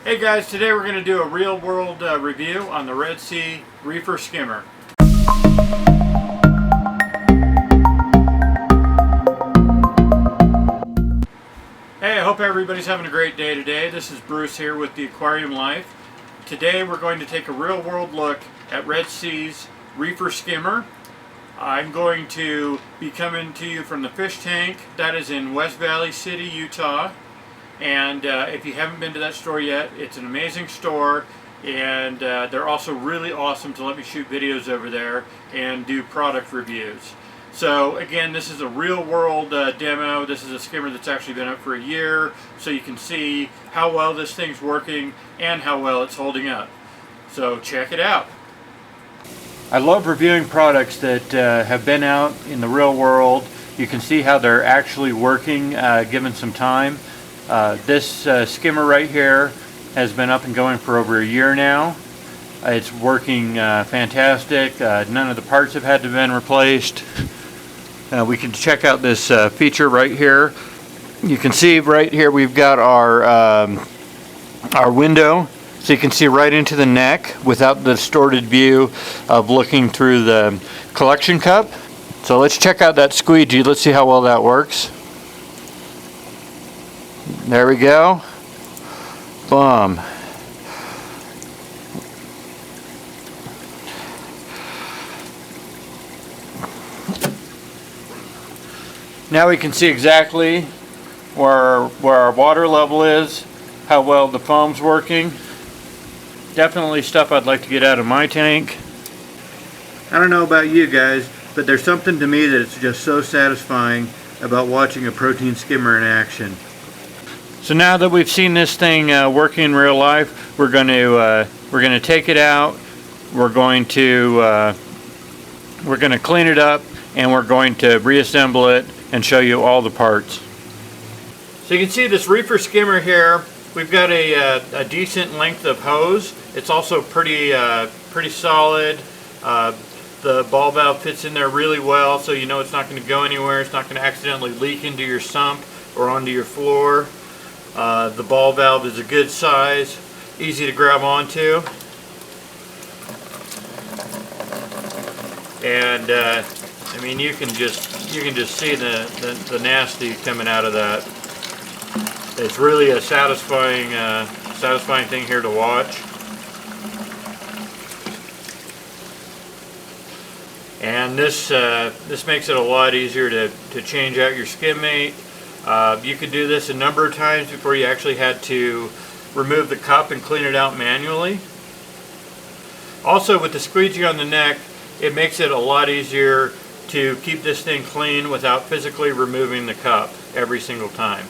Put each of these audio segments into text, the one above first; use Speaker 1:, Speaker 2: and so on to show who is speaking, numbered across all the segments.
Speaker 1: Hey guys, today we're going to do a real world review on the Red Sea Reefer skimmer. Hey, I hope everybody's having a great day today. This is Bruce here with the Aquarium Life. Today we're going to take a real world look at Red Sea's Reefer skimmer. I'm going to be coming to you from the fish tank that is in West Valley City, Utah. And if you haven't been to that store yet, it's an amazing store, and they're also really awesome to let me shoot videos over there and do product reviews. So again, this is a real world demo. This is a skimmer that's actually been up for a year, so you can see how well this thing's working and how well it's holding up. So check it out. I love reviewing products that have been out in the real world. You can see how they're actually working given some time. This skimmer right here has been up and going for over a year now. It's working fantastic. None of the parts have had to been replaced. We can check out this feature right here. You can see right here we've got our window, so you can see right into the neck without the distorted view of looking through the collection cup. So let's check out that squeegee. Let's see how well that works. There we go. Boom. Now we can see exactly where our water level is, how well the foam's working. Definitely stuff I'd like to get out of my tank. I don't know about you guys, but there's something to me that's just so satisfying about watching a protein skimmer in action. So now that we've seen this thing working in real life, we're going to take it out. We're going to clean it up, and we're going to reassemble it and show you all the parts. So you can see this reefer skimmer here. We've got a decent length of hose. It's also pretty solid. The ball valve fits in there really well, so you know it's not going to go anywhere. It's not going to accidentally leak into your sump or onto your floor. The ball valve is a good size, easy to grab onto, and I mean you can just see the nasty coming out of that. It's really a satisfying thing here to watch. And this makes it a lot easier to change out your skim mate. You could do this a number of times before you actually had to remove the cup and clean it out manually. Also, with the squeegee on the neck, it makes it a lot easier to keep this thing clean without physically removing the cup every single time.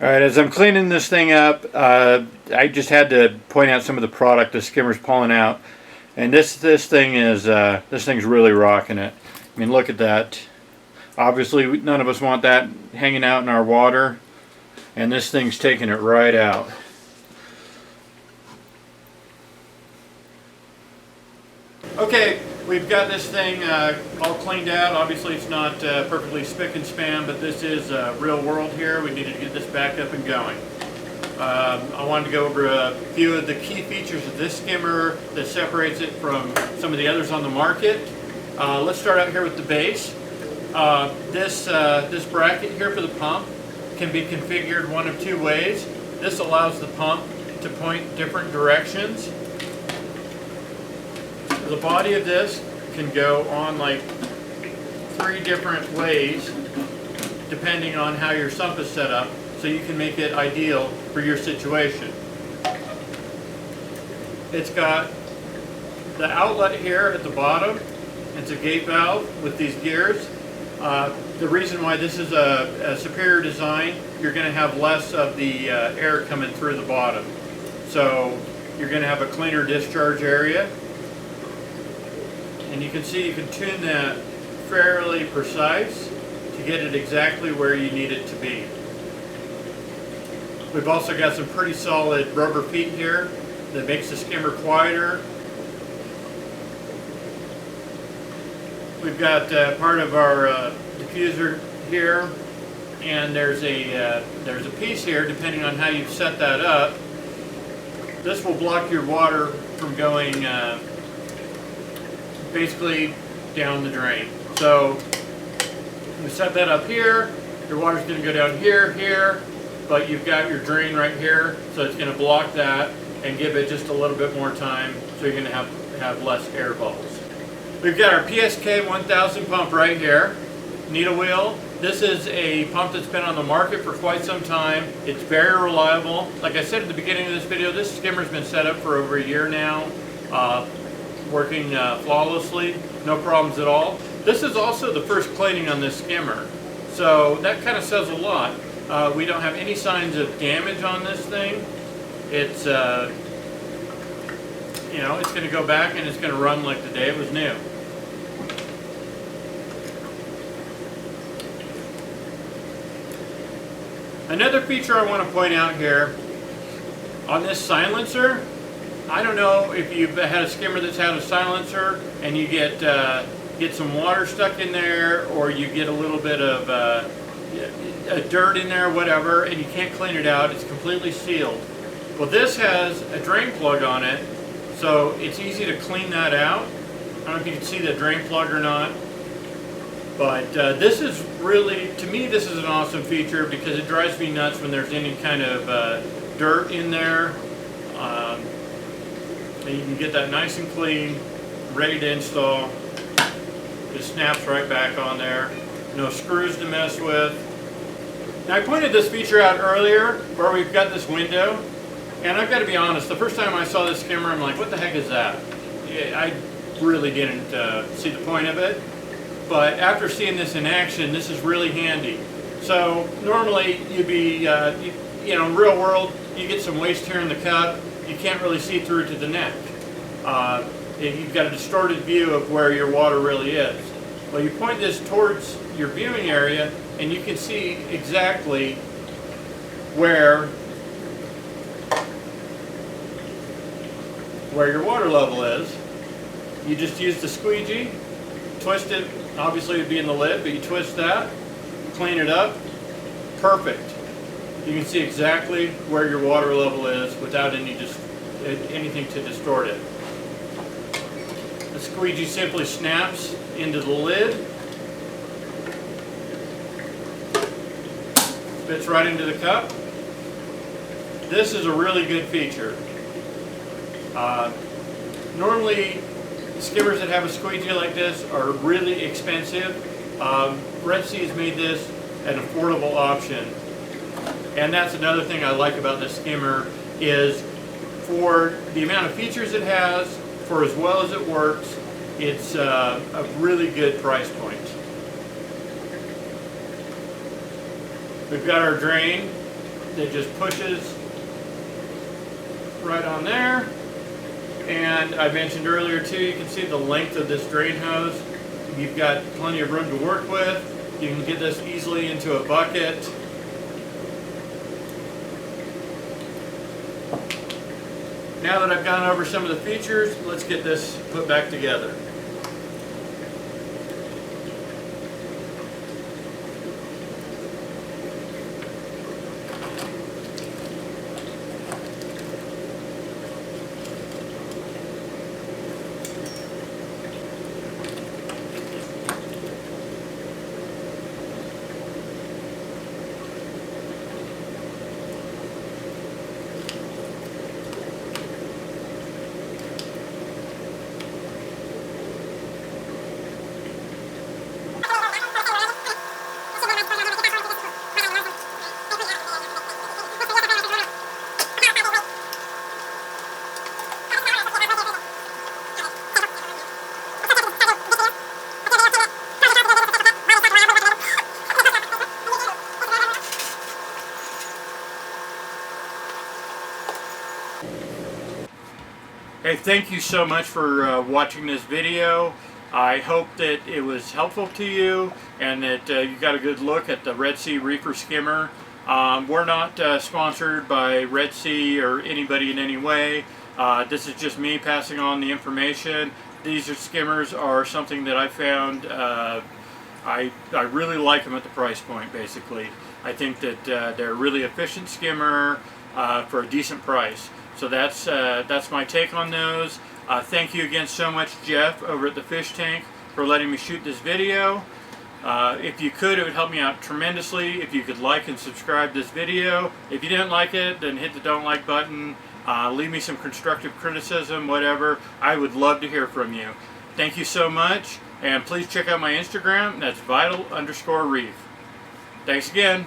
Speaker 1: Alright, as I'm cleaning this thing up, I just had to point out some of the product the skimmer's pulling out. And this thing's really rocking it. I mean, look at that. Obviously, none of us want that hanging out in our water, and this thing's taking it right out. Okay, we've got this thing all cleaned out. Obviously, it's not perfectly spick and span, but this is real world here. We needed to get this back up and going. I wanted to go over a few of the key features of this skimmer that separates it from some of the others on the market. Let's start out here with the base. This bracket here for the pump can be configured one of two ways. This allows the pump to point different directions. The body of this can go on like 3 different ways depending on how your sump is set up, so you can make it ideal for your situation. It's got the outlet here at the bottom. It's a gate valve with these gears. The reason why this is a superior design, you're going to have less of the air coming through the bottom. So you're going to have a cleaner discharge area. And you can see you can tune that fairly precise to get it exactly where you need it to be. We've also got some pretty solid rubber feet here that makes the skimmer quieter. We've got part of our diffuser here, and there's a piece here, depending on how you set that up. This will block your water from going basically down the drain. So you set that up here, your water's going to go down here, but you've got your drain right here, so it's going to block that and give it just a little bit more time, so you're going to have less air bubbles. We've got our PSK 1000 pump right here, needle wheel. This is a pump that's been on the market for quite some time. It's very reliable. Like I said at the beginning of this video, this skimmer's been set up for over a year now, working flawlessly, no problems at all. This is also the first cleaning on this skimmer, so that kind of says a lot. We don't have any signs of damage on this thing. It's you know, it's going to go back and it's going to run like the day it was new. Another feature I want to point out here on this silencer, I don't know if you've had a skimmer that's had a silencer and you get some water stuck in there, or you get a little bit of dirt in there, whatever, and you can't clean it out. It's completely sealed. Well, this has a drain plug on it, so it's easy to clean that out. I don't know if you can see the drain plug or not, but this is really, to me, this is an awesome feature because it drives me nuts when there's any kind of dirt in there. And you can get that nice and clean, ready to install. Just snaps right back on there. No screws to mess with. Now, I pointed this feature out earlier where we've got this window, and I've got to be honest, the first time I saw this skimmer, I'm like, what the heck is that? I really didn't see the point of it, but after seeing this in action, this is really handy. So normally you'd be, you know, in real world, you get some waste here in the cup, you can't really see through to the neck. You've got a distorted view of where your water really is. Well, you point this towards your viewing area and you can see exactly where your water level is. You just use the squeegee, twist it, obviously it would be in the lid, but you twist that, clean it up, perfect. You can see exactly where your water level is without anything to distort it. The squeegee simply snaps into the lid, fits right into the cup. This is a really good feature. Normally, skimmers that have a squeegee like this are really expensive. Red Sea has made this an affordable option. And that's another thing I like about this skimmer is for the amount of features it has, for as well as it works, it's a really good price point. We've got our drain that just pushes right on there. And I mentioned earlier too, you can see the length of this drain hose. You've got plenty of room to work with. You can get this easily into a bucket. Now that I've gone over some of the features, let's get this put back together. Hey, thank you so much for watching this video. I hope that it was helpful to you and that you got a good look at the Red Sea Reefer skimmer. We're not sponsored by Red Sea or anybody in any way. This is just me passing on the information. These skimmers are something that I found I really like them at the price point, basically. I think that they're a really efficient skimmer for a decent price. So that's my take on those. Thank you again so much, Jeff, over at the Fish Tank, for letting me shoot this video. If you could, it would help me out tremendously if you could like and subscribe this video. If you didn't like it, then hit the don't like button. Leave me some constructive criticism, whatever. I would love to hear from you. Thank you so much, and please check out my Instagram. That's vital_reef. Thanks again.